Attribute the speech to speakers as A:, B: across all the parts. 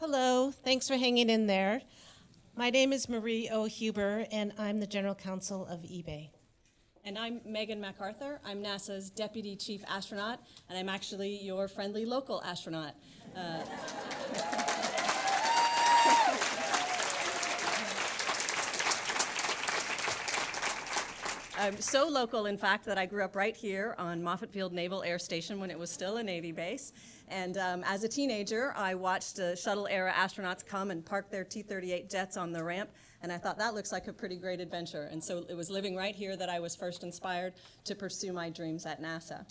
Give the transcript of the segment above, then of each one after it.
A: Hello, thanks for hanging in there. My name is Marie O. Huber, and I'm the General Counsel of eBay.
B: And I'm Megan MacArthur. I'm NASA's Deputy Chief Astronaut, and I'm actually your friendly local astronaut. I'm so local, in fact, that I grew up right here on Moffett Field Naval Air Station when it was still a Navy base. And as a teenager, I watched shuttle-era astronauts come and park their T-38 jets on the ramp, and I thought that looks like a pretty great adventure. And so it was living right here that I was first inspired to pursue my dreams at NASA.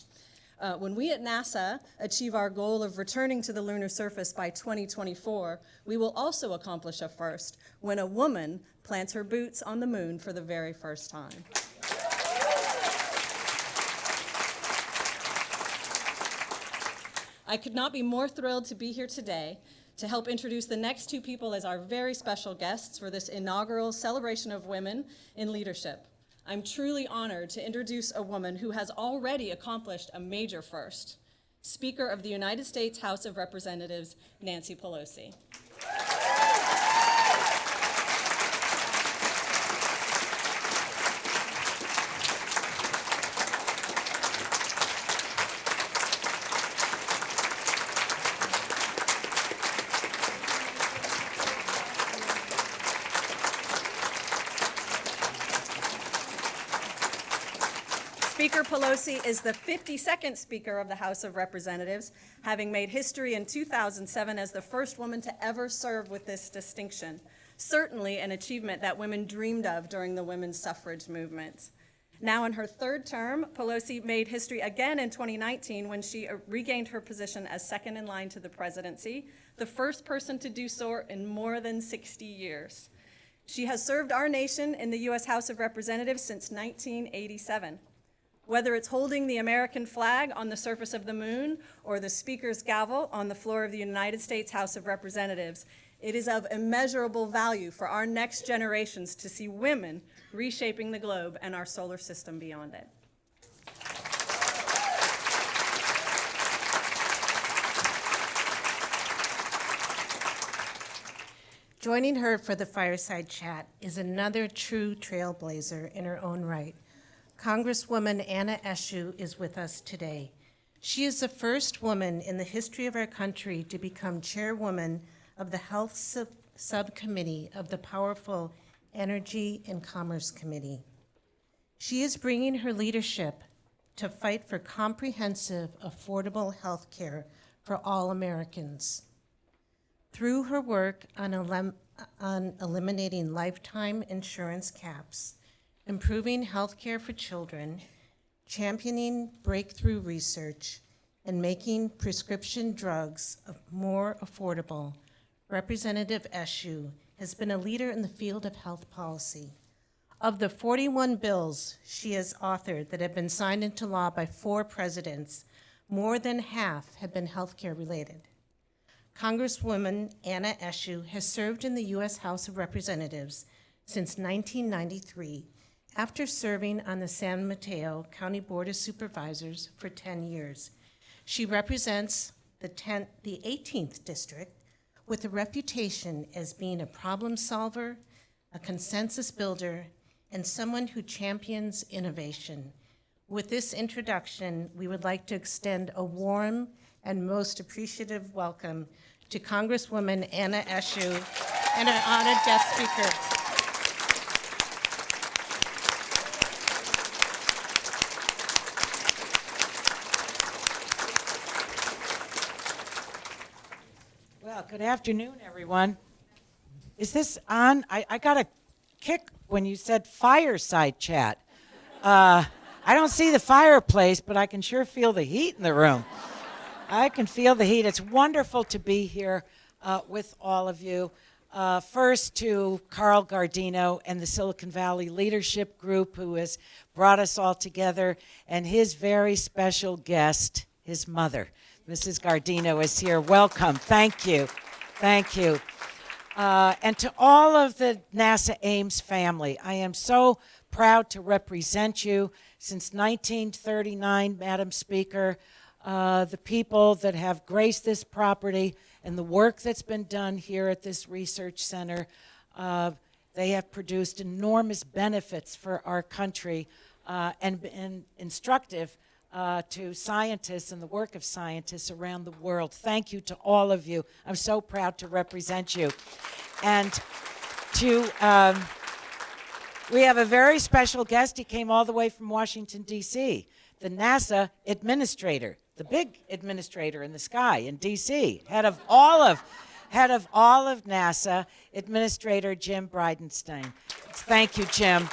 B: When we at NASA achieve our goal of returning to the lunar surface by 2024, we will also accomplish a first when a woman plants her boots on the moon for the very first time. I could not be more thrilled to be here today to help introduce the next two people as our very special guests for this inaugural celebration of women in leadership. I'm truly honored to introduce a woman who has already accomplished a major first, Speaker of the United States House of Representatives, Nancy Pelosi. Speaker Pelosi is the 52nd Speaker of the House of Representatives, having made history in 2007 as the first woman to ever serve with this distinction. Certainly an achievement that women dreamed of during the women's suffrage movement. Now in her third term, Pelosi made history again in 2019 when she regained her position as second in line to the presidency, the first person to do so in more than 60 years. She has served our nation in the U.S. House of Representatives since 1987. Whether it's holding the American flag on the surface of the moon or the Speaker's gavel on the floor of the United States House of Representatives, it is of immeasurable value for our next generations to see women reshaping the globe and our solar system beyond it.
A: Joining her for the fireside chat is another true trailblazer in her own right. Congresswoman Eshoo is with us today. She is the first woman in the history of our country to become chairwoman of the Health Subcommittee of the powerful Energy and Commerce Committee. She is bringing her leadership to fight for comprehensive, affordable health care for all Americans. Through her work on eliminating lifetime insurance caps, improving health care for children, championing breakthrough research, and making prescription drugs more affordable, Representative Eshoo has been a leader in the field of health policy. Of the 41 bills she has authored that have been signed into law by 4 presidents, more than half have been healthcare related. Congresswoman Eshoo has served in the U.S. House of Representatives since 1993, after serving on the San Mateo County Board of Supervisors for 10 years. She represents the 18th District with a reputation as being a problem solver, a consensus builder, and someone who champions innovation. With this introduction, we would like to extend a warm and most appreciative welcome to Congresswoman Eshoo and our honored guest speaker.
C: Well, good afternoon, everyone. Is this on? I got a kick when you said fireside chat. I don't see the fireplace, but I can sure feel the heat in the room. I can feel the heat. It's wonderful to be here with all of you. First to Carl Gardino and the Silicon Valley Leadership Group, who has brought us all together, and his very special guest, his mother. Mrs. Gardino is here. Welcome. Thank you. Thank you. And to all of the NASA Ames family, I am so proud to represent you. Since 1939, Madam Speaker, the people that have graced this property and the work that's been done here at this research center. They have produced enormous benefits for our country and been instructive to scientists and the work of scientists around the world. Thank you to all of you. I'm so proud to represent you. And we have a very special guest. He came all the way from Washington, D.C., the NASA administrator, the big administrator in the sky in D.C., head of all of NASA, Administrator Jim Bridenstine. Thank you, Jim.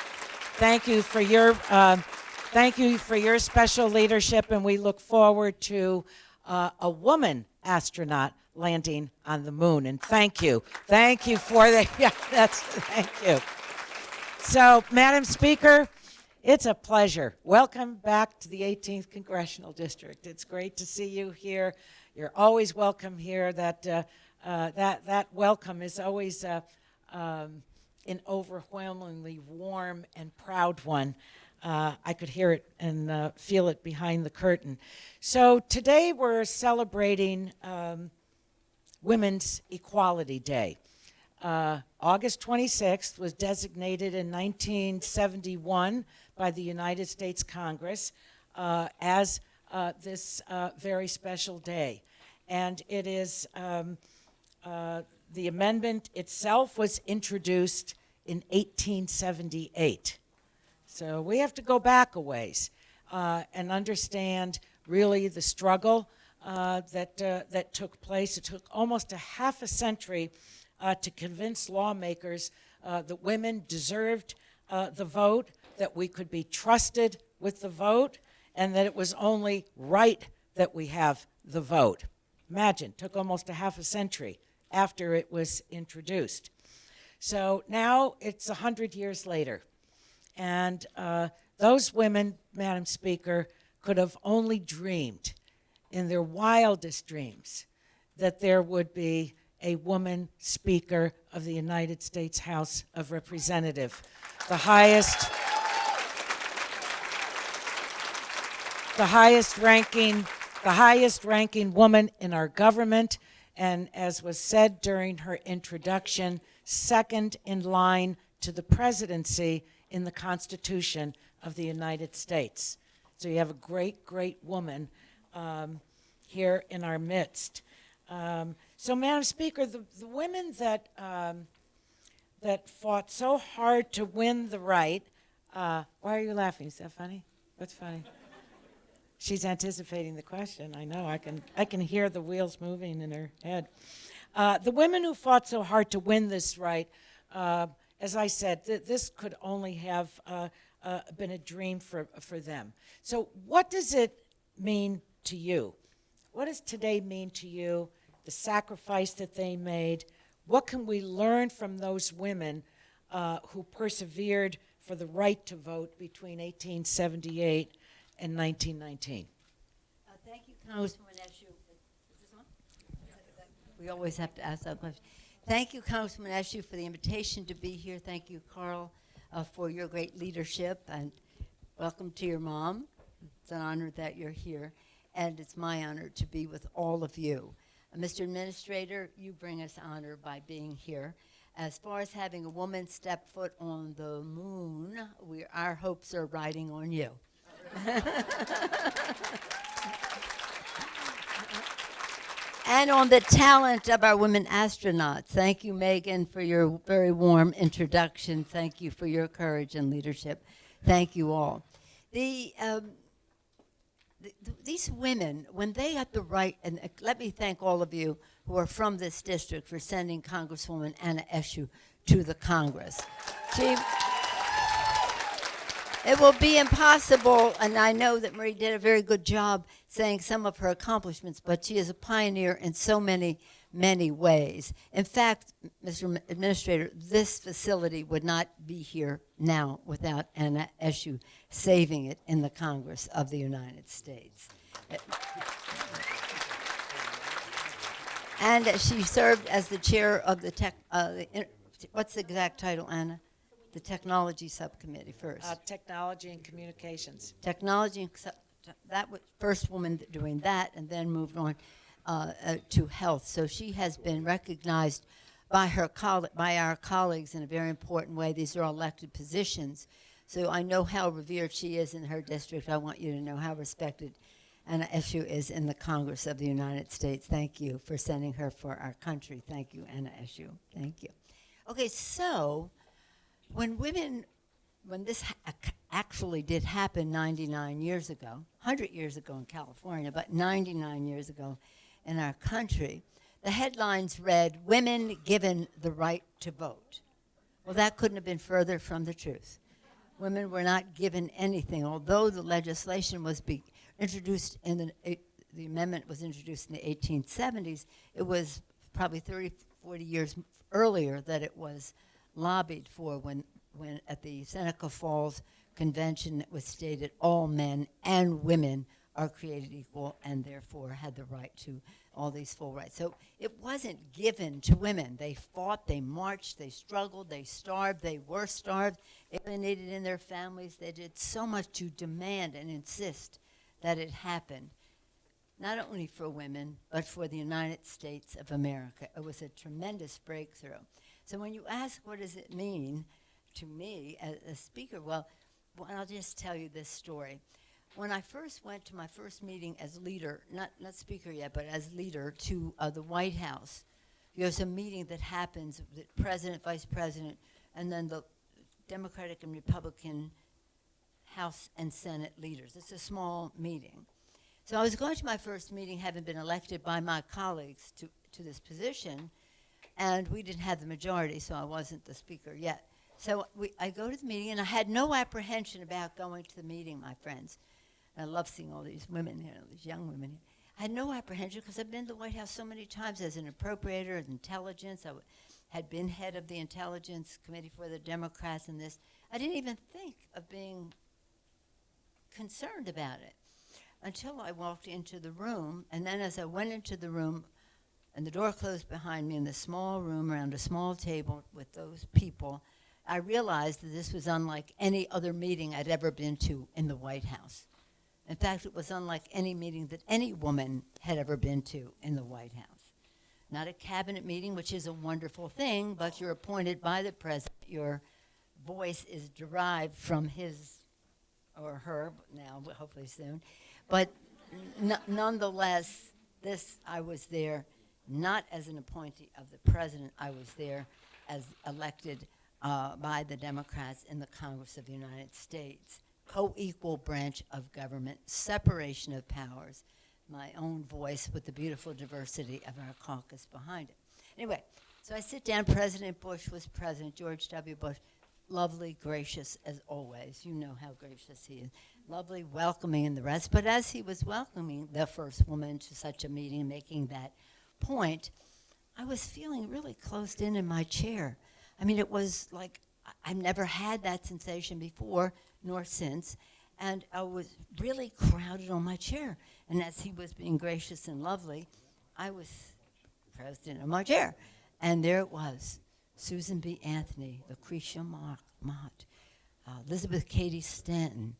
C: Thank you for your special leadership, and we look forward to a woman astronaut landing on the moon. And thank you for the thank you. So, Madam Speaker, it's a pleasure. Welcome back to the 18th Congressional District. It's great to see you here. You're always welcome here. That welcome is always an overwhelmingly warm and proud one. I could hear it and feel it behind the curtain. So today we're celebrating Women's Equality Day. August 26th was designated in 1971 by the United States Congress as this very special day. And it is, the amendment itself was introduced in 1878. So we have to go back a ways and understand really the struggle that took place. It took almost a half a century to convince lawmakers that women deserved the vote, that we could be trusted with the vote, and that it was only right that we have the vote. Imagine, it took almost a half a century after it was introduced. So now it's 100 years later. And those women, Madam Speaker, could have only dreamed in their wildest dreams that there would be a woman Speaker of the United States House of Representatives, the highest ranking woman in our government, and as was said during her introduction, second in line to the presidency in the Constitution of the United States. So you have a great, great woman here in our midst. So, Madam Speaker, the women that fought so hard to win the right, why are you laughing? Is that funny? What's funny? She's anticipating the question. I know. I can hear the wheels moving in her head. The women who fought so hard to win this right, as I said, this could only have been a dream for them. So what does it mean to you? What does today mean to you, the sacrifice that they made? What can we learn from those women who persevered for the right to vote between 1878 and 1919?
D: Thank you, Congresswoman Eshoo. Is this on? We always have to ask that question. Thank you, Congresswoman Eshoo, for the invitation to be here. Thank you, Carl, for your great leadership, and welcome to your mom. It's an honor that you're here, and it's my honor to be with all of you. Mr. Administrator, you bring us honor by being here. As far as having a woman step foot on the moon, our hopes are riding on you. And on the talent of our women astronauts. Thank you, Megan, for your very warm introduction. Thank you for your courage and leadership. Thank you all. These women, when they got the right, and let me thank all of you who are from this district for sending Congresswoman Anna Eshoo to the Congress. It will be impossible, and I know that Marie did a very good job saying some of her accomplishments, but she is a pioneer in so many, many ways. In fact, Mr. Administrator, this facility would not be here now without Anna Eshoo saving it in the Congress of the United States. And she served as the chair of the what's the exact title, Anna? The Technology Subcommittee first.
C: Technology and Communications.
D: Technology, that was first woman doing that, and then moved on. to health. So she has been recognized by by our colleagues in a very important way. These are all elected positions. So I know how revered she is in her district. I want you to know how respected Anna Eshoo is in the Congress of the United States. Thank you for sending her for our country. Thank you, Anna Eshoo. Thank you. Okay, so when this actually did happen 99 years ago, 100 years ago in California, but 99 years ago in our country, the headlines read, "Women given the right to vote." Well, that couldn't have been further from the truth. Women were not given anything, although the legislation was introduced in the amendment was introduced in the 1870s. It was probably 30, 40 years earlier that it was lobbied for when at the Seneca Falls Convention it was stated all men and women are created equal and therefore had the right to all these full rights. So it wasn't given to women. They fought, they marched, they struggled, they starved, they were starved, alienated in their families. They did so much to demand and insist that it happened, not only for women, but for the United States of America. It was a tremendous breakthrough. So when you ask what does it mean to me as a speaker, well, I'll just tell you this story. When I first went to my first meeting as leader, not speaker yet, but as leader to the White House, there's a meeting that happens with president, vice president, and then the Democratic and Republican House and Senate leaders. It's a small meeting. So I was going to my first meeting, having been elected by my colleagues to this position, and we didn't have the majority, so I wasn't the speaker yet. So I go to the meeting, and I had no apprehension about going to the meeting, my friends. I love seeing all these women here, these young women here. I had no apprehension because I've been to the White House so many times as an appropriator of intelligence. I had been head of the Intelligence Committee for the Democrats and this. I didn't even think of being concerned about it until I walked into the room. And then as I went into the room and the door closed behind me in the small room around a small table with those people, I realized that this was unlike any other meeting I'd ever been to in the White House. In fact, it was unlike any meeting that any woman had ever been to in the White House. Not a cabinet meeting, which is a wonderful thing, but you're appointed by the president. Your voice is derived from his or her, now, hopefully soon. But nonetheless, I was there not as an appointee of the president. I was there as elected by the Democrats in the Congress of the United States. Co-equal branch of government, separation of powers, my own voice with the beautiful diversity of our caucus behind it. Anyway, so I sit down. President Bush was president, George W. Bush, lovely, gracious as always. You know how gracious he is. Lovely, welcoming and the rest. But as he was welcoming the first woman to such a meeting, making that point, I was feeling really closed in my chair. I mean, it was like I've never had that sensation before, nor since, and I was really crowded on my chair. And as he was being gracious and lovely, I was crouched in my chair. And there it was, Susan B. Anthony, Lucretia Mott, Elizabeth Cady Stanton,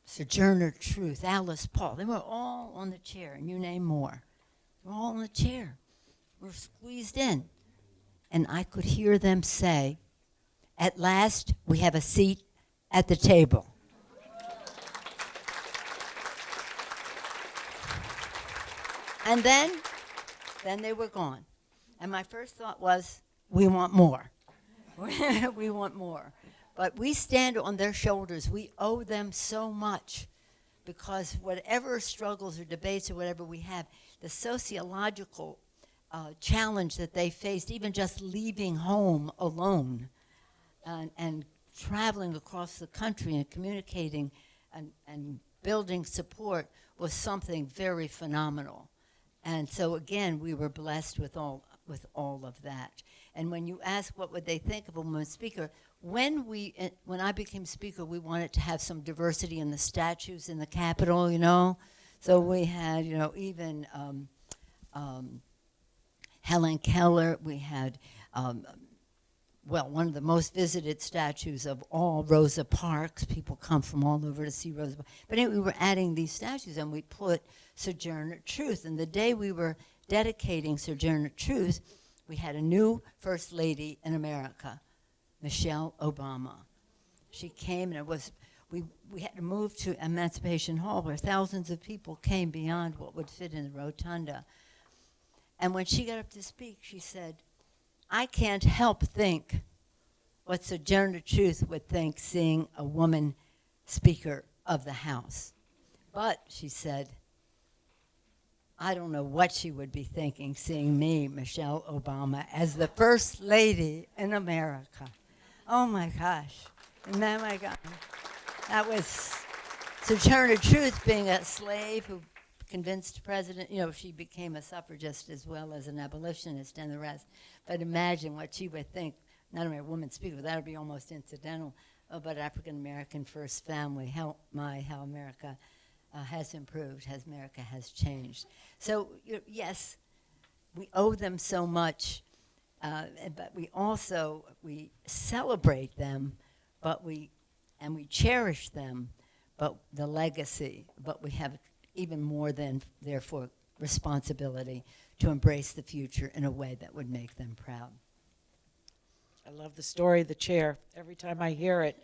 D: Sojourner Truth, Alice Paul. They were all on the chair, and you name more. They were all on the chair. We were squeezed in. And I could hear them say, "At last, we have a seat at the table." And then they were gone. And my first thought was, we want more. We want more. But we stand on their shoulders. We owe them so much because whatever struggles or debates or whatever we have, the sociological challenge that they faced, even just leaving home alone and traveling across the country and communicating and building support was something very phenomenal. And so again, we were blessed with all of that. And when you ask what would they think of a woman speaker, when I became speaker, we wanted to have some diversity in the statues in the Capitol, you know. So we had, you know, even Helen Keller. We had one of the most visited statues of all, Rosa Parks. People come from all over to see Rosa Parks. But anyway, we were adding these statues, and we put Sojourner Truth. And the day we were dedicating Sojourner Truth, we had a new First Lady in America, Michelle Obama. She came, and we had to move to Emancipation Hall, where thousands of people came beyond what would fit in the rotunda. And when she got up to speak, she said, I can't help think what Sojourner Truth would think seeing a woman Speaker of the House. But, she said, I don't know what she would be thinking seeing me, Michelle Obama, as the First Lady in America. Oh my gosh. And oh my God. That was Sojourner Truth, being a slave who convinced President, she became a suffragist as well as an abolitionist and the rest. But imagine what she would think, not only a woman speaker, but that would be almost incidental, but African-American first family, how America has improved, how America has changed. So, yes, we owe them so much, but we celebrate them, but we cherish them, but the legacy, but we have even more than, therefore, responsibility to embrace the future in a way that would make them proud.
C: I love the story of the chair every time I hear it.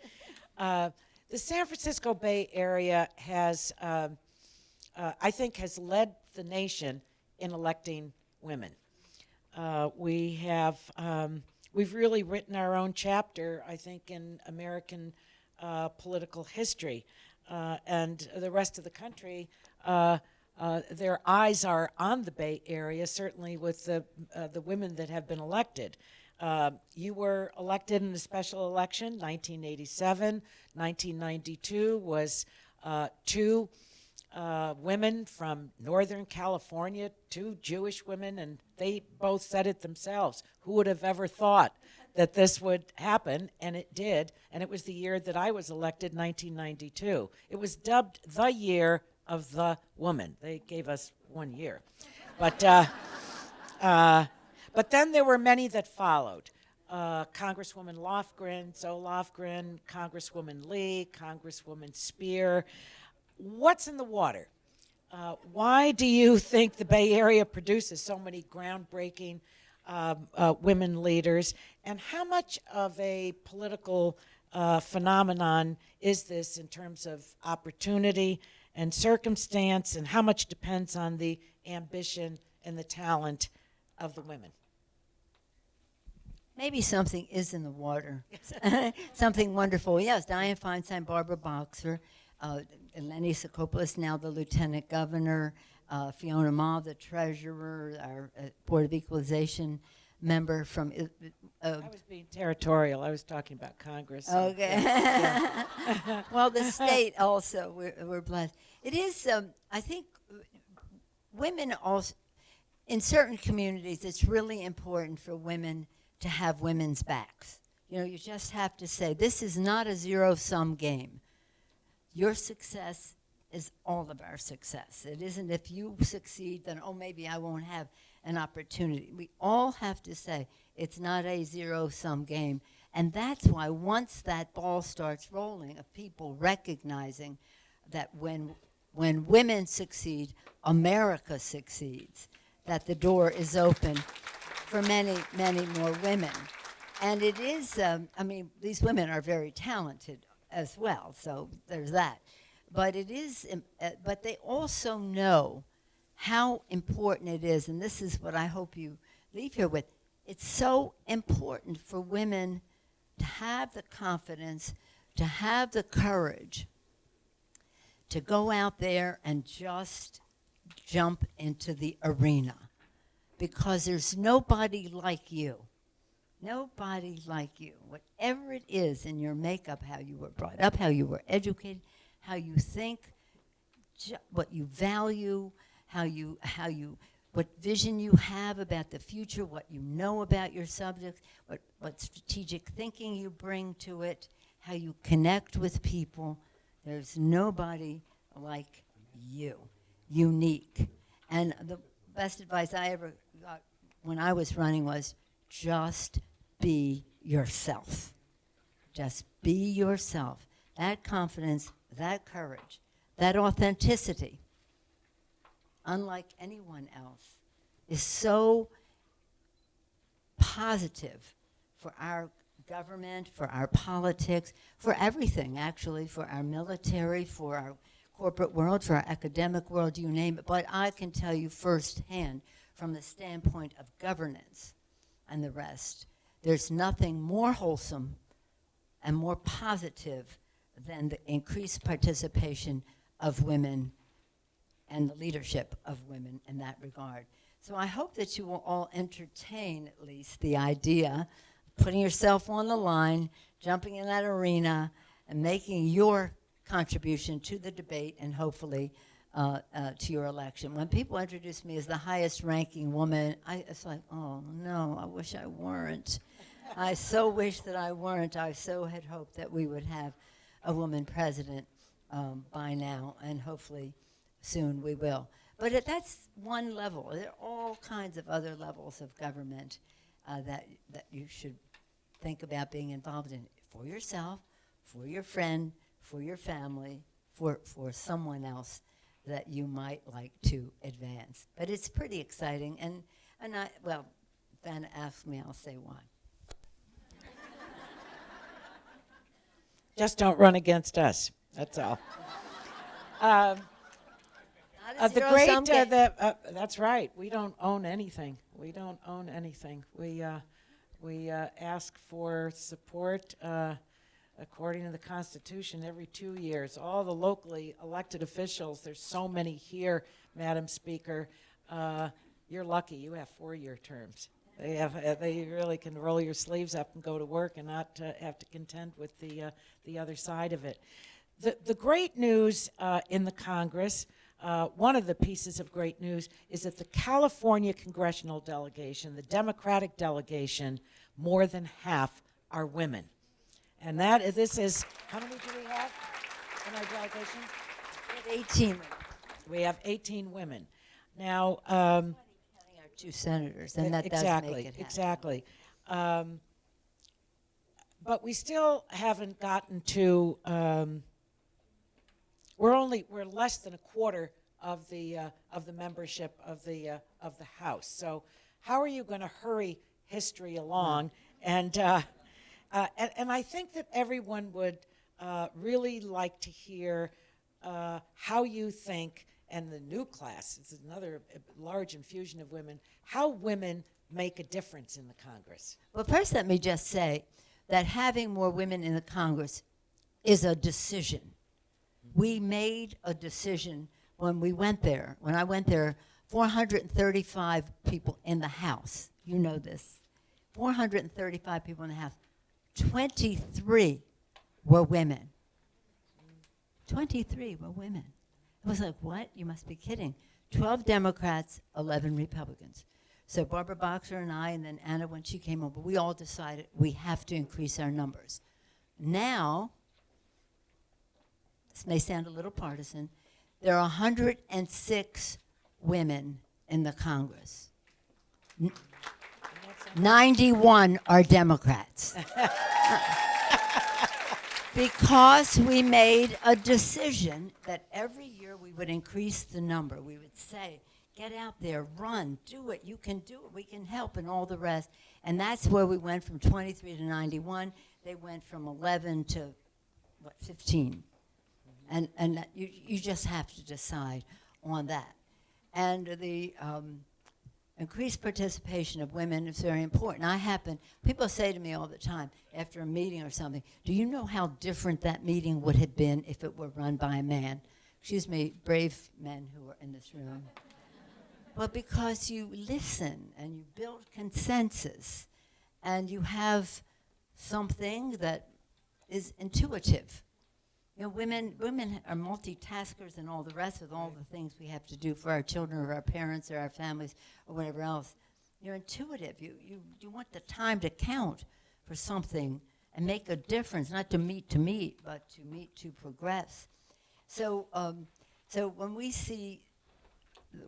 C: The San Francisco Bay Area has, I think, has led the nation in electing women. We've really written our own chapter, I think, in American political history. And the rest of the country, their eyes are on the Bay Area, certainly with the women that have been elected. You were elected in a special election, 1987. 1992 was two women from Northern California, two Jewish women, and they both said it themselves. Who would have ever thought that this would happen? And it did, and it was the year that I was elected, 1992. It was dubbed the year of the woman. They gave us 1 year. But then there were many that followed. Congresswoman Zoe Lofgren, Congresswoman Lee, Congresswoman Spear. What's in the water? Why do you think the Bay Area produces so many groundbreaking women leaders? And how much of a political phenomenon is this in terms of opportunity and circumstance, and how much depends on the ambition and the talent of the women?
D: Maybe something is in the water. Something wonderful. Yes, Dianne Feinstein, Barbara Boxer, Eleni Sakopoulos, now the lieutenant governor, Fiona Ma, the treasurer, our Board of Equalization member from...
C: I was being territorial. I was talking about Congress.
D: Okay.
C: Yeah.
D: Well, the state also, we're blessed. It is, I think, women also, in certain communities, it's really important for women to have women's backs. You just have to say, this is not a zero-sum game. Your success is all of our success. It isn't if you succeed, then, maybe I won't have an opportunity. We all have to say, it's not a zero-sum game. And that's why once that ball starts rolling, of people recognizing that when women succeed, America succeeds, that the door is open for many, many more women. And it is, these women are very talented as well, so there's that. But it is, but they also know how important it is, and this is what I hope you leave here with. It's so important for women to have the confidence, to have the courage to go out there and just jump into the arena, because there's nobody like you. Nobody like you. Whatever it is in your makeup, how you were brought up, how you were educated, how you think, what you value, what vision you have about the future, what you know about your subject, what strategic thinking you bring to it, how you connect with people. There's nobody like you, unique. And the best advice I ever got when I was running was just be yourself. Just be yourself. That confidence, that courage, that authenticity, unlike anyone else, is so positive for our government, for our politics, for everything, actually, for our military, for our corporate world, for our academic world, you name it. But I can tell you firsthand, from the standpoint of governance and the rest, there's nothing more wholesome and more positive than the increased participation of women and the leadership of women in that regard. So I hope that you will all entertain at least the idea of putting yourself on the line, jumping in that arena, and making your contribution to the debate and hopefully to your election. When people introduce me as the highest ranking woman, it's like, oh no, I wish I weren't. I so wish that I weren't. I so had hoped that we would have a woman president by now, and hopefully soon we will. But that's one level. There are all kinds of other levels of government that you should think about being involved in for yourself, for your friend, for your family, for someone else that you might like to advance. But it's pretty exciting, and well, Vanna asked me, I'll say why.
C: Just don't run against us. That's all.
D: Not a
C: The
D: zero-sum
C: great,
D: game.
C: that's right. We don't own anything. We don't own anything. We ask for support according to the Constitution every 2 years. All the locally elected officials, there's so many here, Madam Speaker. You're lucky. You have 4-year terms. They really can roll your sleeves up and go to work and not have to contend with the other side of it. The great news in the Congress, one of the pieces of great news, is that the California congressional delegation, the Democratic delegation, more than half are women. And this is, how many do we have in our delegation?
D: We have 18 women,
C: We have 18 women. Now,
D: counting our 2 senators, and that does make it happen.
C: Exactly. But we still haven't gotten to. We're less than a quarter of the membership of the House. So, how are you going to hurry history along? And I think that everyone would really like to hear how you think. And the new class, it's another large infusion of women, how women make a difference in the Congress.
D: Well, first let me just say that having more women in the Congress is a decision. We made a decision when we went there. When I went there, 435 people in the House. You know this. 435 people in the House. 23 were women. 23 were women. It was like, what? You must be kidding. 12 Democrats, 11 Republicans. So Barbara Boxer and I, and then Anna when she came over, we all decided we have to increase our numbers. Now, this may sound a little partisan, there are 106 women in the Congress. 91 are Democrats. Because we made a decision that every year we would increase the number. We would say, get out there, run, do it, you can do it, we can help, and all the rest. And that's where we went from 23 to 91. They went from 11 to, 15. And that you just have to decide on that. And the increased participation of women is very important. People say to me all the time after a meeting or something, do you know how different that meeting would have been if it were run by a man? Excuse me, brave men who are in this room. Well, because you listen and you build consensus and you have something that is intuitive. You know, women are multitaskers and all the rest of all the things we have to do for our children or our parents or our families or whatever else. You're intuitive. You want the time to count for something and make a difference, not to meet, but to meet to progress. So when we see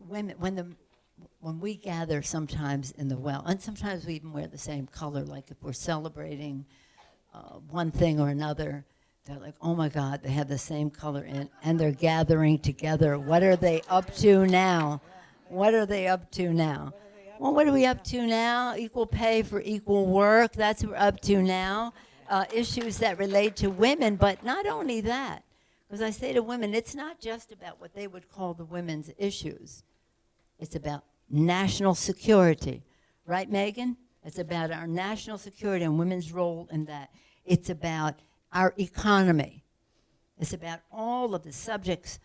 D: women, when the when we gather sometimes in the well, and sometimes we even wear the same color, like if we're celebrating one thing or another, they're like, oh my God, they have the same color in, and they're gathering together. What are they up to now? What are they up to now? Well, what are we up to now? Equal pay for equal work. That's what we're up to now. Issues that relate to women, but not only that. Because I say to women, it's not just about what they would call the women's issues. It's about national security. Right, Megan? It's about our national security and women's role in that. It's about our economy. It's about all of the subjects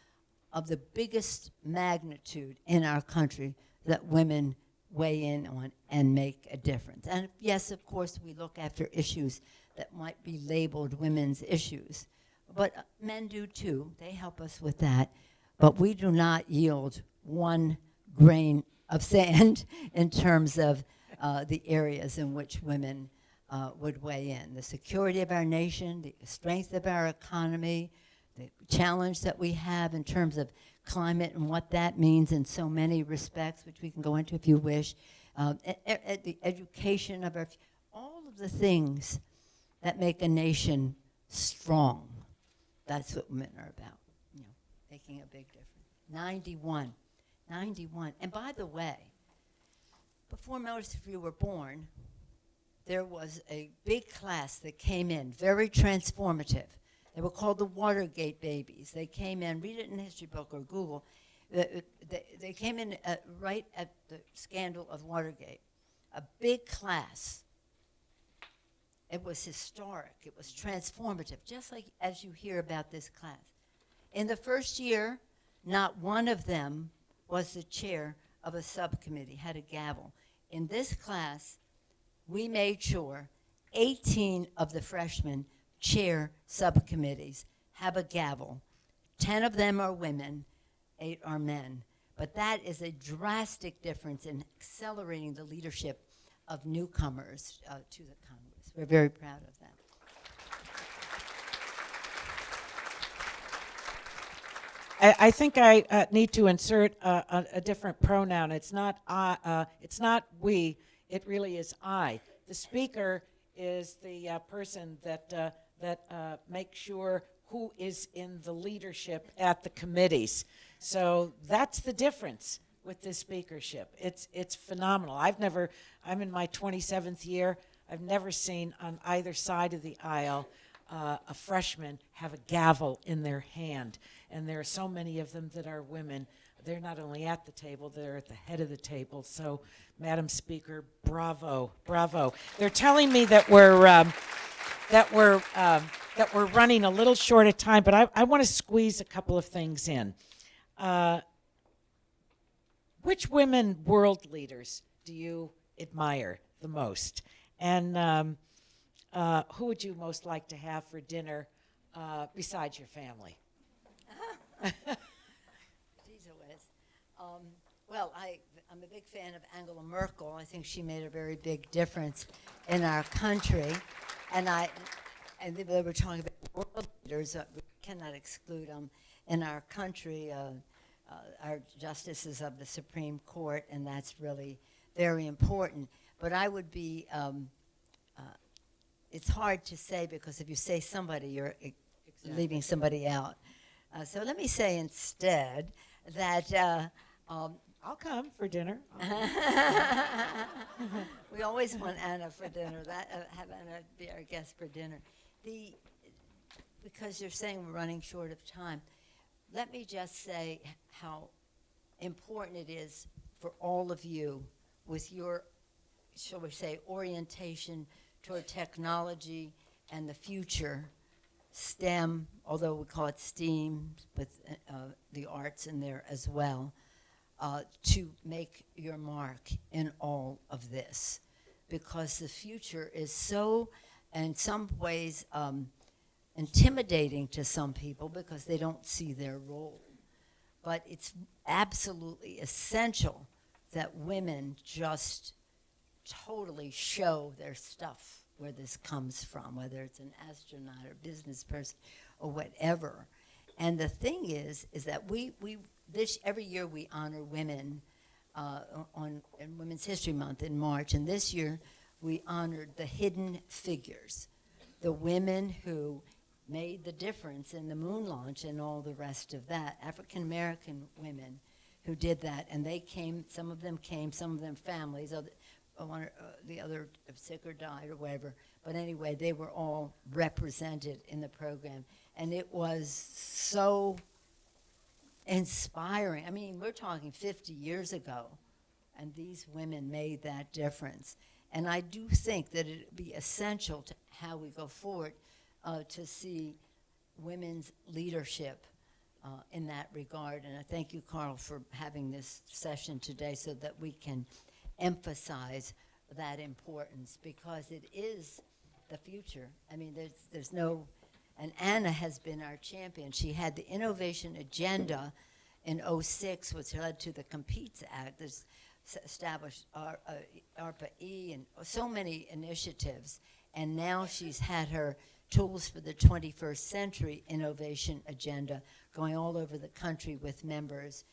D: of the biggest magnitude in our country that women weigh in on and make a difference. And yes, of course, we look after issues that might be labeled women's issues. But men do too. They help us with that. But we do not yield one grain of sand in terms of the areas in which women would weigh in. The security of our nation, the strength of our economy, the challenge that we have in terms of climate and what that means in so many respects, which we can go into if you wish, the education of our, all of the things that make a nation strong. That's what women are about, you know, making a big difference. 91. And by the way, before most of you were born, there was a big class that came in, very transformative. They were called the Watergate babies. They came in, read it in the history book or Google. They came in right at the scandal of Watergate. A big class. It was historic. It was transformative, just like as you hear about this class. In the first year, not one of them was the chair of a subcommittee, had a gavel. In this class, we made sure 18 of the freshmen chair subcommittees have a gavel. 10 of them are women, 8 are men. But that is a drastic difference in accelerating the leadership of newcomers to the Congress. We're very proud of that.
C: I think I need to insert a different pronoun. It's not we. It really is I. The speaker is the person that makes sure who is in the leadership at the committees. So that's the difference with this speakership. It's phenomenal. I'm in my 27th year. I've never seen on either side of the aisle a freshman have a gavel in their hand. And there are so many of them that are women. They're not only at the table, they're at the head of the table. So, Madam Speaker, bravo, bravo. They're telling me that we're running a little short of time, but I want to squeeze a couple of things in. Which women world leaders do you admire the most? And who would you most like to have for dinner besides your family?
D: She's a whiz. Well, I'm a big fan of Angela Merkel. I think she made a very big difference in our country. And they were talking about world leaders. We cannot exclude them in our country. Our justices of the Supreme Court, and that's really very important. But I would be, it's hard to say because if you say somebody, you're leaving somebody out. So let me say instead that
C: I'll come for dinner.
D: we always want Anna for dinner. Have Anna be our guest for dinner. Because you're saying we're running short of time, let me just say how important it is for all of you with your, shall we say, orientation toward technology and the future, STEM, although we call it STEAM, with the arts in there as well, to make your mark in all of this. Because the future is so, in some ways, intimidating to some people because they don't see their role. But it's absolutely essential that women just totally show their stuff, where this comes from, whether it's an astronaut or business person or whatever. And the thing is that we every year we honor women in Women's History Month in March, and this year we honored the hidden figures, the women who made the difference in the moon launch and all the rest of that, African American women who did that, and they came, some of them families, the other sick or died or whatever, but anyway, they were all represented in the program, and it was so inspiring. I mean, we're talking 50 years ago, and these women made that difference. And I do think that it would be essential to how we go forward to see women's leadership in that regard. And I thank you, Carl, for having this session today so that we can emphasize that importance, because it is the future. I mean, there's no, and Anna has been our champion. She had the innovation agenda in '06, which led to the Competes Act. There's established ARPA-E and so many initiatives. And now she's had her Tools for the 21st Century innovation agenda going all over the country with members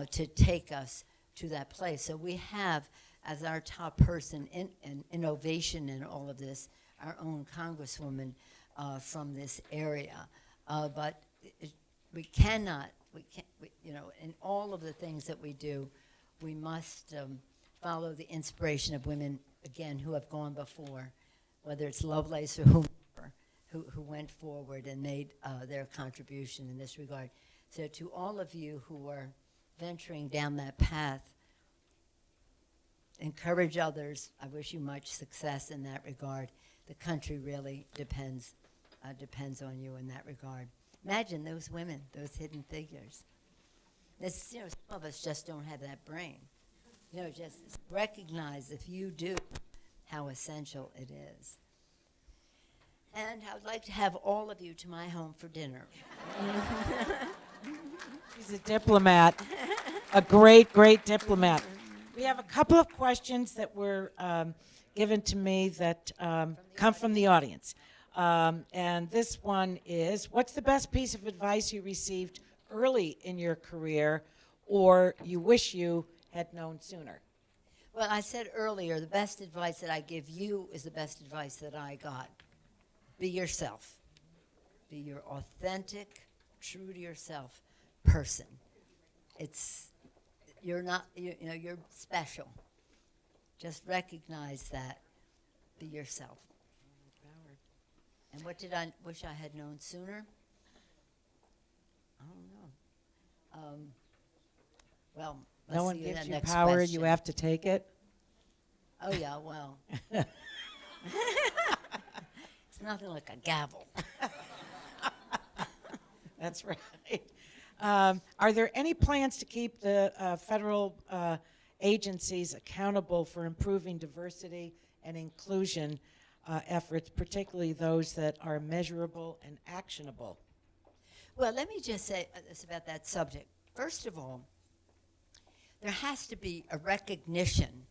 D: to take us to that place. So we have, as our top person in innovation in all of this, our own Congresswoman from this area. But we cannot, in all of the things that we do, we must follow the inspiration of women, again, who have gone before, whether it's Lovelace or whomever, who went forward and made their contribution in this regard. So to all of you who are venturing down that path, encourage others. I wish you much success in that regard. The country really depends on you in that regard. Imagine those women, those hidden figures. This, some of us just don't have that brain. Just recognize, if you do, how essential it is. And I would like to have all of you to my home for dinner.
C: She's a diplomat, a great, great diplomat. We have a couple of questions that were given to me that come from the audience. And this one is, what's the best piece of advice you received early in your career or you wish you had known sooner?
D: Well, I said earlier, the best advice that I give you is the best advice that I got. Be yourself. Be your authentic, true to yourself person. You're not, you're special. Just recognize that. Be yourself. And what did I wish I had known sooner? I don't know. Well, let's
C: No one
D: see
C: gives
D: that
C: you
D: next
C: power,
D: question.
C: you have to take it.
D: Oh, yeah, well. It's nothing like a gavel.
C: That's right. Are there any plans to keep the federal agencies accountable for improving diversity and inclusion efforts, particularly those that are measurable and actionable?
D: Well, let me just say this about that subject. First of all, there has to be a recognition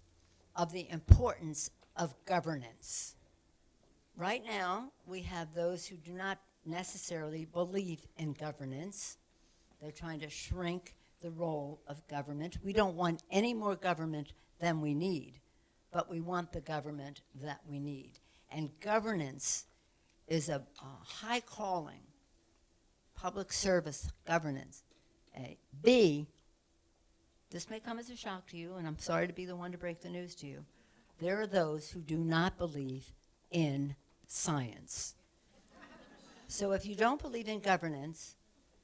D: of the importance of governance. Right now, we have those who do not necessarily believe in governance. They're trying to shrink the role of government. We don't want any more government than we need, but we want the government that we need. And governance is a high calling, public service governance. A. B, this may come as a shock to you, and I'm sorry to be the one to break the news to you. There are those who do not believe in science. So if you don't believe in governance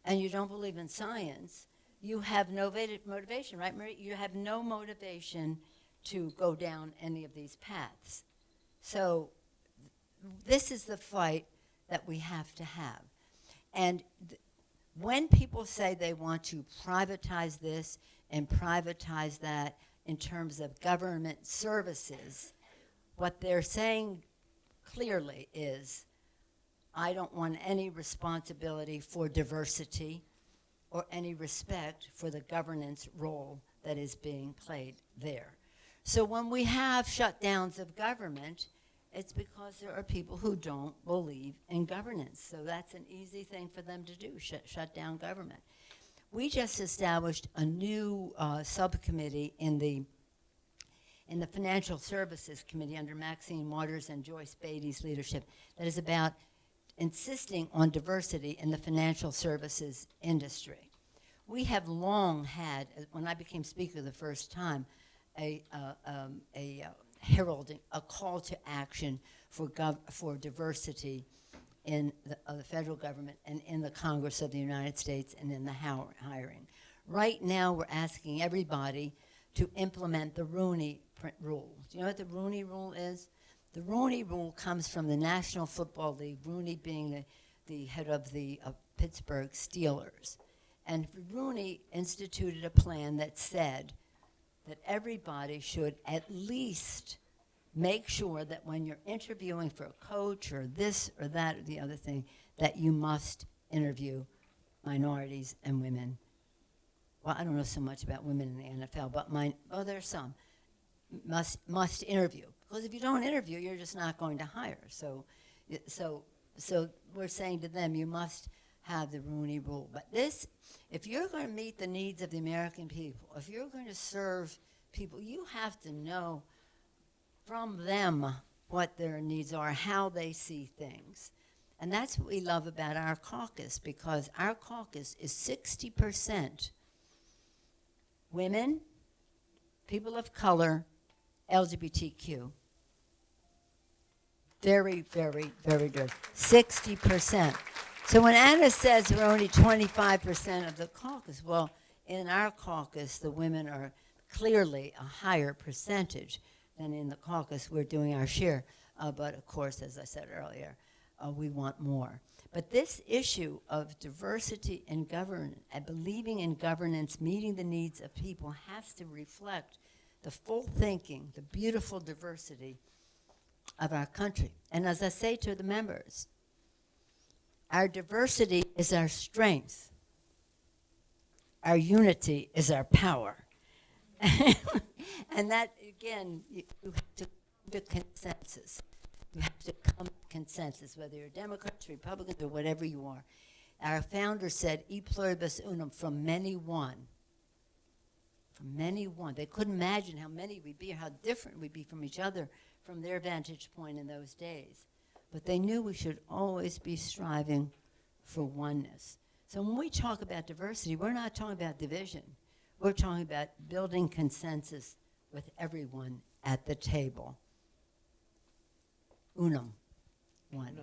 D: and you don't believe in science, you have no motivation, right, Marie? You have no motivation to go down any of these paths. So this is the fight that we have to have. And when people say they want to privatize this and privatize that in terms of government services, what they're saying clearly is, I don't want any responsibility for diversity or any respect for the governance role that is being played there. So when we have shutdowns of government, it's because there are people who don't believe in governance. So that's an easy thing for them to do, shut down government. We just established a new subcommittee in the Financial Services Committee under Maxine Waters and Joyce Beatty's leadership that is about insisting on diversity in the financial services industry. We have long had, when I became speaker the first time, heralding a call to action for diversity in the federal government and in the Congress of the United States and in the hiring. Right now, we're asking everybody to implement the Rooney Rule. Do you know what the Rooney Rule is? The Rooney Rule comes from the National Football League, Rooney being the head of the Pittsburgh Steelers. And Rooney instituted a plan that said that everybody should at least make sure that when you're interviewing for a coach or this or that or the other thing, that you must interview minorities and women. Well, I don't know so much about women in the NFL, but there's some. Must interview. Because if you don't interview, you're just not going to hire. So we're saying to them, you must have the Rooney Rule. But this, if you're going to meet the needs of the American people, if you're going to serve people, you have to know from them what their needs are, how they see things. And that's what we love about our caucus, because our caucus is 60% women, people of color, LGBTQ. Very, very, very good. 60%. So when Anna says we're only 25% of the caucus, well, in our caucus, the women are clearly a higher percentage than in the caucus. We're doing our share. But of course, as I said earlier, we want more. But this issue of diversity in government and believing in governance, meeting the needs of people, has to reflect the full thinking, the beautiful diversity of our country. And as I say to the members, our diversity is our strength. Our unity is our power. And that, again, you have to come to consensus. You have to come to consensus, whether you're Democrats, Republicans, or whatever you are. Our founder said, e pluribus unum, from many one. From many one. They couldn't imagine how many we'd be, or how different we'd be from each other from their vantage point in those days. But they knew we should always be striving for oneness. So when we talk about diversity, we're not talking about division. We're talking about building consensus with everyone at the table. Unum. One.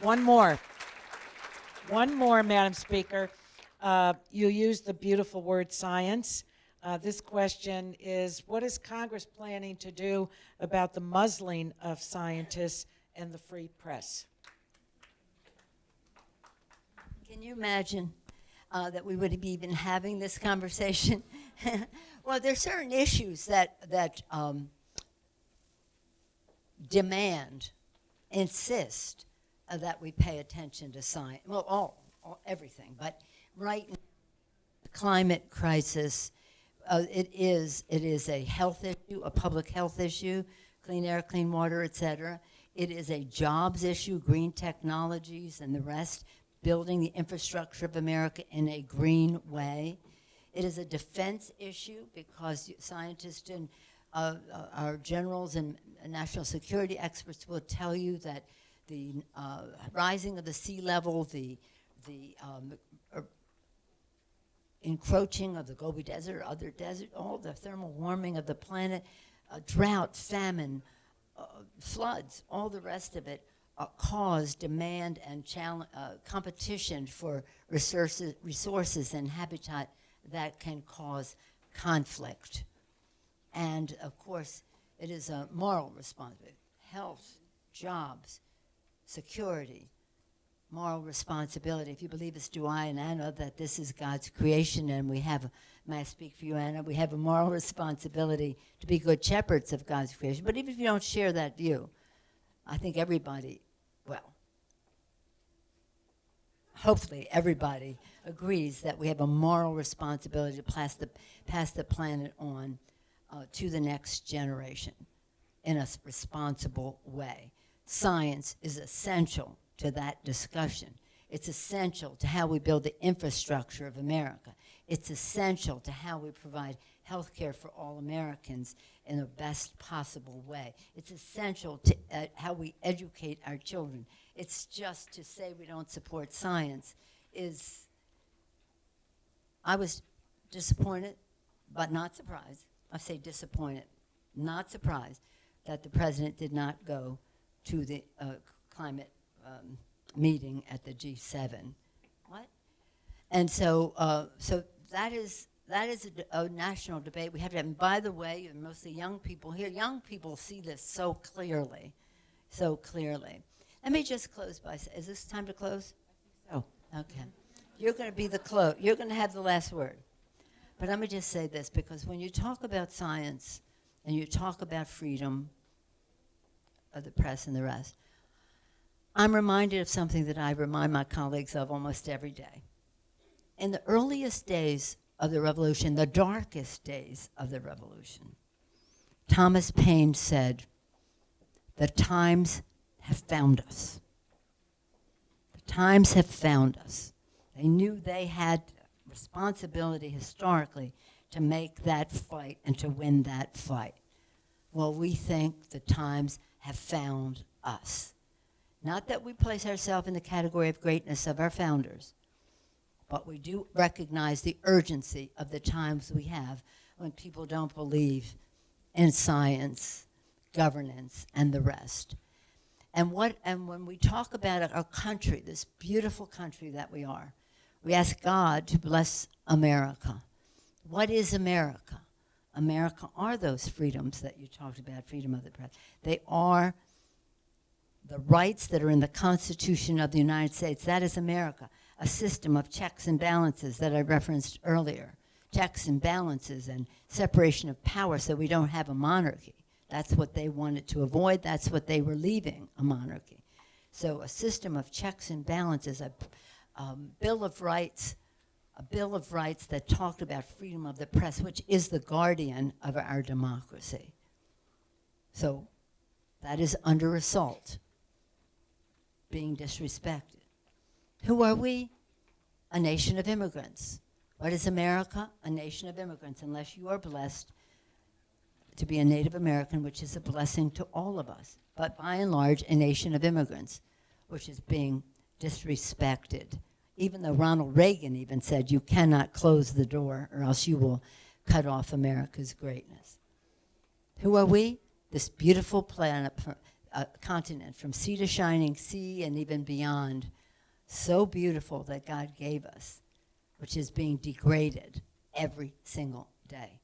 C: One more. One more, Madam Speaker. You used the beautiful word science. This question is, what is Congress planning to do about the muzzling of scientists and the free press?
D: Can you imagine that we would be even having this conversation? Well, there's certain issues that demand, insist that we pay attention to science. Well, everything. But right now, the climate crisis, it is a health issue, a public health issue, clean air, clean water, et cetera. It is a jobs issue, green technologies and the rest, building the infrastructure of America in a green way. It is a defense issue because scientists and our generals and national security experts will tell you that the rising of the sea level, the encroaching of the Gobi Desert, other desert, all the thermal warming of the planet, drought, famine, floods, all the rest of it cause demand and competition for resources and habitat that can cause conflict. And of course, it is a moral responsibility. Health, jobs, security, moral responsibility. If you believe as do I and Anna that this is God's creation and we have, may I speak for you, Anna, we have a moral responsibility to be good shepherds of God's creation. But even if you don't share that view, I think everybody, well, hopefully everybody agrees that we have a moral responsibility to pass the planet on to the next generation in a responsible way. Science is essential to that discussion. It's essential to how we build the infrastructure of America. It's essential to how we provide health care for all Americans in the best possible way. It's essential to how we educate our children. It's just to say we don't support science is, I was disappointed, but not surprised. I say disappointed, not surprised that the president did not go to the climate meeting at the G7. What? And so, so that is a national debate we have to have. And by the way, and mostly young people here, young people see this so clearly, so clearly. Let me just close by saying, is this time to close? Oh, okay. You're going to be the close. You're going to have the last word. But let me just say this, because when you talk about science and you talk about freedom of the press and the rest, I'm reminded of something that I remind my colleagues of almost every day. In the earliest days of the revolution, the darkest days of the revolution, Thomas Paine said, "The times have found us." The times have found us. They knew they had responsibility historically to make that fight and to win that fight. Well, we think the times have found us. Not that we place ourselves in the category of greatness of our founders, but we do recognize the urgency of the times we have when people don't believe in science, governance, and the rest. And when we talk about our country, this beautiful country that we are, we ask God to bless America. What is America? America are those freedoms that you talked about, freedom of the press. They are the rights that are in the Constitution of the United States. That is America, a system of checks and balances that I referenced earlier. Checks and balances and separation of power so we don't have a monarchy. That's what they wanted to avoid. That's what they were leaving, a monarchy. So a system of checks and balances, a Bill of Rights that talked about freedom of the press, which is the guardian of our democracy. So that is under assault, being disrespected. Who are we? A nation of immigrants. What is America? A nation of immigrants, unless you are blessed to be a Native American, which is a blessing to all of us. But by and large, a nation of immigrants, which is being disrespected. Even though Ronald Reagan even said, you cannot close the door or else you will cut off America's greatness. Who are we? This beautiful planet, continent, from sea to shining sea and even beyond, so beautiful that God gave us, which is being degraded every single day.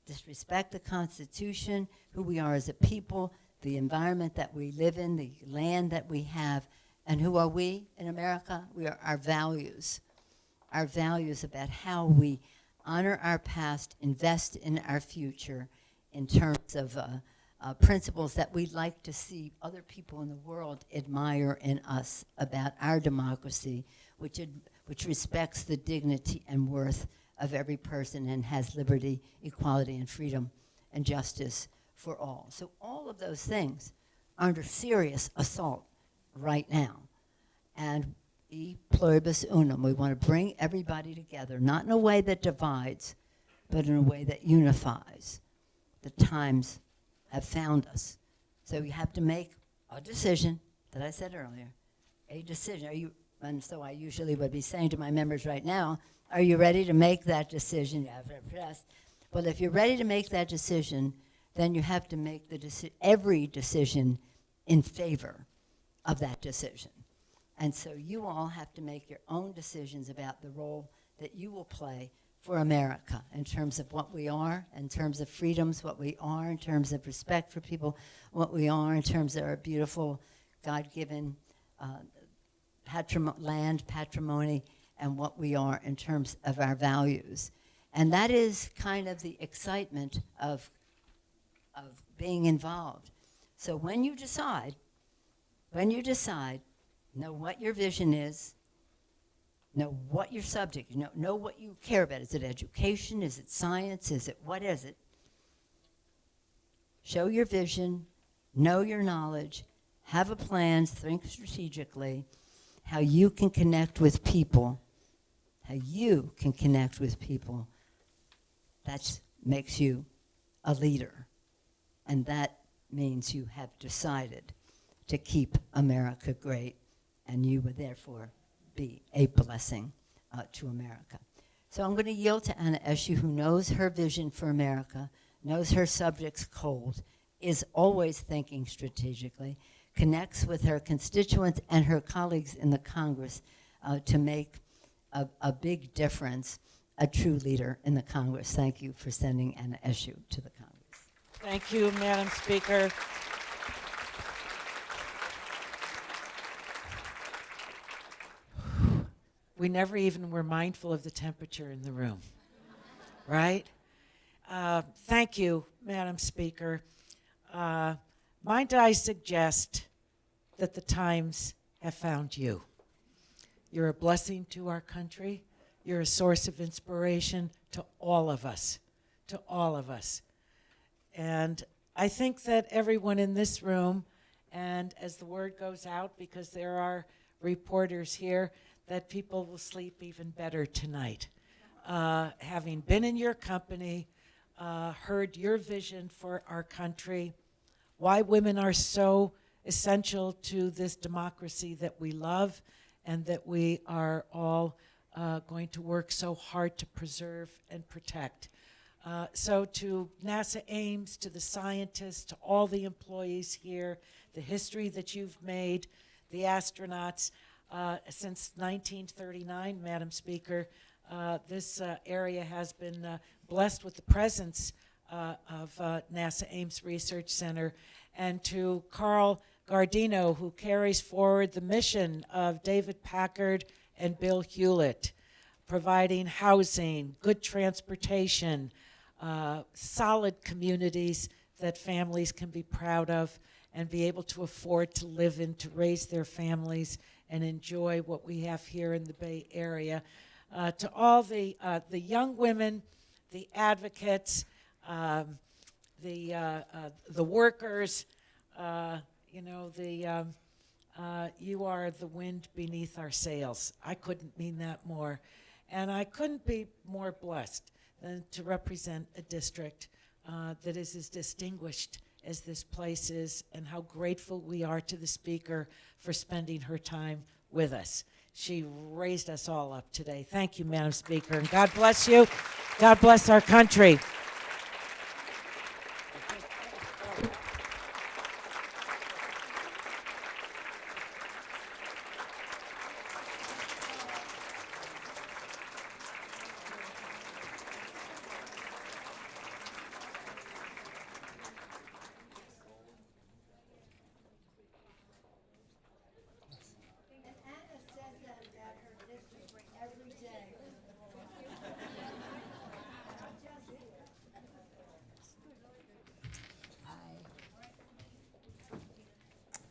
D: Disrespect the Constitution, who we are as a people, the environment that we live in, the land that we have. And who are we in America? We are our values about how we honor our past, invest in our future in terms of principles that we'd like to see other people in the world admire in us about our democracy, which respects the dignity and worth of every person and has liberty, equality, and freedom and justice for all. So all of those things are under serious assault right now. And e pluribus unum, we want to bring everybody together, not in a way that divides, but in a way that unifies. The times have found us. So you have to make a decision, that I said earlier, a decision. And so I usually would be saying to my members right now, are you ready to make that decision? You have to press. Well, if you're ready to make that decision, then you have to make every decision in favor of that decision. And so you all have to make your own decisions about the role that you will play for America in terms of what we are, in terms of freedoms, what we are, in terms of respect for people, what we are, in terms of our beautiful God-given land, patrimony, and what we are in terms of our values. And that is kind of the excitement of being involved. So when you decide, know what your vision is, know what your subject is, know what you care about. Is it education? Is it science? What is it? Show your vision, know your knowledge, have a plan, think strategically, how you can connect with people, that makes you a leader. And that means you have decided to keep America great, and you would therefore be a blessing to America. So I'm going to yield to Anna Eshoo, who knows her vision for America, knows her subjects cold, is always thinking strategically, connects with her constituents and her colleagues in the Congress to make a big difference, a true leader in the Congress. Thank you for sending Anna Eshoo to the Congress.
C: Thank you, Madam Speaker. We never even were mindful of the temperature in the room, right? Thank you, Madam Speaker. Might I suggest that the times have found you? You're a blessing to our country. You're a source of inspiration to all of us, And I think that everyone in this room, and as the word goes out, because there are reporters here, that people will sleep even better tonight. Having been in your company, heard your vision for our country, why women are so essential to this democracy that we love and that we are all going to work so hard to preserve and protect. So to NASA Ames, to the scientists, to all the employees here, the history that you've made, the astronauts, since 1939, Madam Speaker, this area has been blessed with the presence of NASA Ames Research Center, and to Carl Gardino, who carries forward the mission of David Packard and Bill Hewlett, providing housing, good transportation, solid communities that families can be proud of and be able to afford to live in, to raise their families and enjoy what we have here in the Bay Area. To all the young women, the advocates, the workers, you are the wind beneath our sails. I couldn't mean that more. And I couldn't be more blessed than to represent a district that is as distinguished as this place is, and how grateful we are to the Speaker for spending her time with us. She raised us all up today. Thank you, Madam Speaker, and God bless you. God bless our country.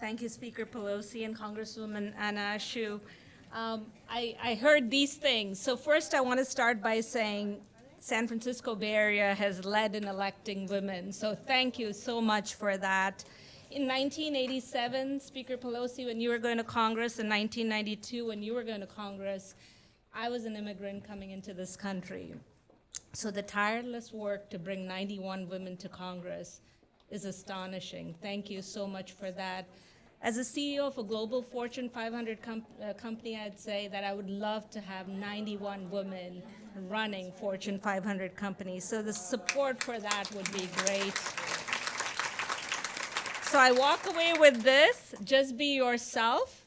E: Thank you, Speaker Pelosi and Congresswoman Anna Eshoo. I heard these things. So first I want to start by saying San Francisco Bay Area has led in electing women. So thank you so much for that. In 1987, Speaker Pelosi, when you were going to Congress, in 1992, when you were going to Congress, I was an immigrant coming into this country. So the tireless work to bring 91 women to Congress is astonishing. Thank you so much for that. As a CEO of a global Fortune 500 company, I'd say that I would love to have 91 women running Fortune 500 companies. So the support for that would be great. So I walk away with this: just be yourself.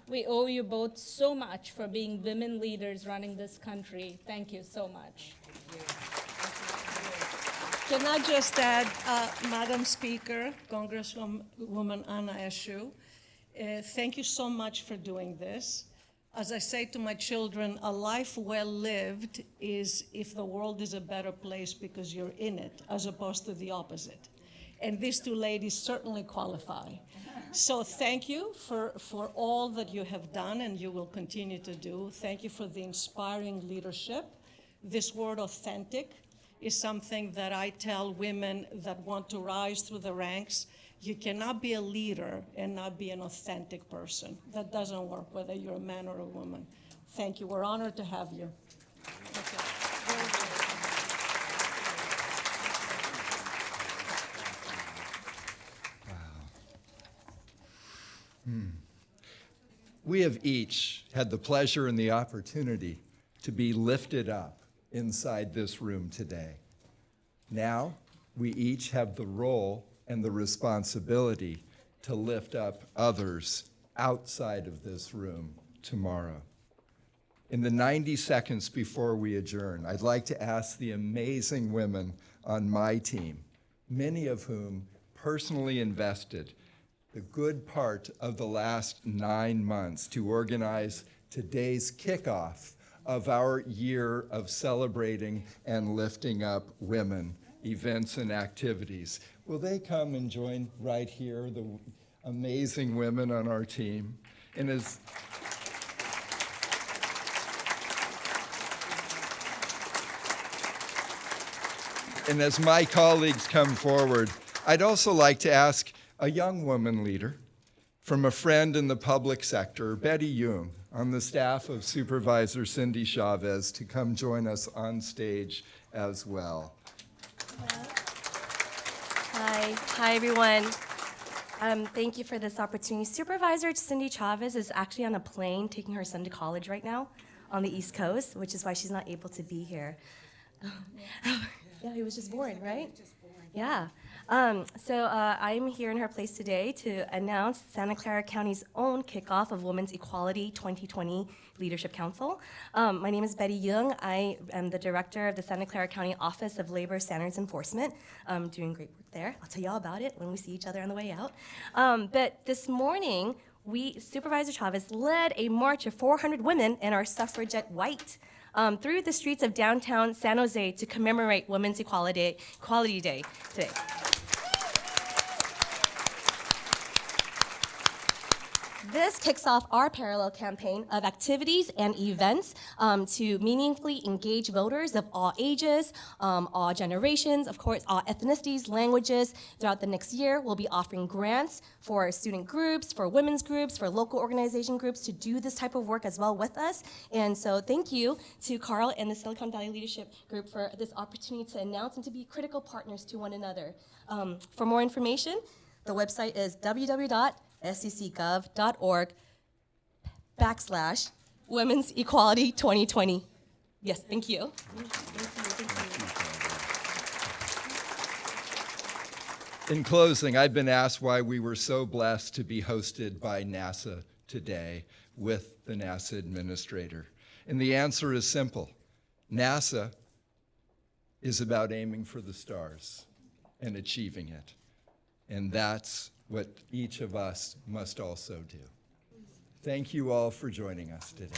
E: We owe you both so much for being women leaders running this country. Thank you so much.
F: Can I just add, Madam Speaker, Congresswoman Anna Eshoo, thank you so much for doing this. As I say to my children, a life well lived is if the world is a better place because you're in it, as opposed to the opposite. And these two ladies certainly qualify. So thank you for all that you have done and you will continue to do. Thank you for the inspiring leadership. This word authentic is something that I tell women that want to rise through the ranks. You cannot be a leader and not be an authentic person. That doesn't work, whether you're a man or a woman. Thank you. We're honored to have you.
G: We have each had the pleasure and the opportunity to be lifted up inside this room today. Now, we each have the role and the responsibility to lift up others outside of this room tomorrow. In the 90 seconds before we adjourn, I'd like to ask the amazing women on my team, many of whom personally invested the good part of the last 9 months to organize today's kickoff of our year of celebrating and lifting up women, events and activities. Will they come and join right here, the amazing women on our team? And as my colleagues come forward, I'd also like to ask a young woman leader from a friend in the public sector, Betty Jung, on the staff of Supervisor Cindy Chavez, to come join us on stage as well.
H: Hi everyone. Thank you for this opportunity. Supervisor Cindy Chavez is actually on a plane taking her son to college right now on the East Coast, which is why she's not able to be here. Yeah, he was just born, right? Yeah. So I'm here in her place today to announce Santa Clara County's own kickoff of Women's Equality 2020 Leadership Council. My name is Betty Jung. I am the director of the Santa Clara County Office of Labor Standards Enforcement. Doing great work there. I'll tell you all about it when we see each other on the way out. But this morning, Supervisor Chavez led a march of 400 women in our suffragette white through the streets of downtown San Jose to commemorate Women's Equality Day today. This kicks off our parallel campaign of activities and events to meaningfully engage voters of all ages, all generations, of course, all ethnicities, languages. Throughout the next year, we'll be offering grants for student groups, for women's groups, for local organization groups to do this type of work as well with us. And so thank you to Carl and the Silicon Valley Leadership Group for this opportunity to announce and to be critical partners to one another. For more information, the website is www.sccgov.org/Women's Equality 2020. Yes, thank you.
G: In closing, I've been asked why we were so blessed to be hosted by NASA today with the NASA administrator. And the answer is simple. NASA is about aiming for the stars and achieving it. And that's what each of us must also do. Thank you all for joining us today.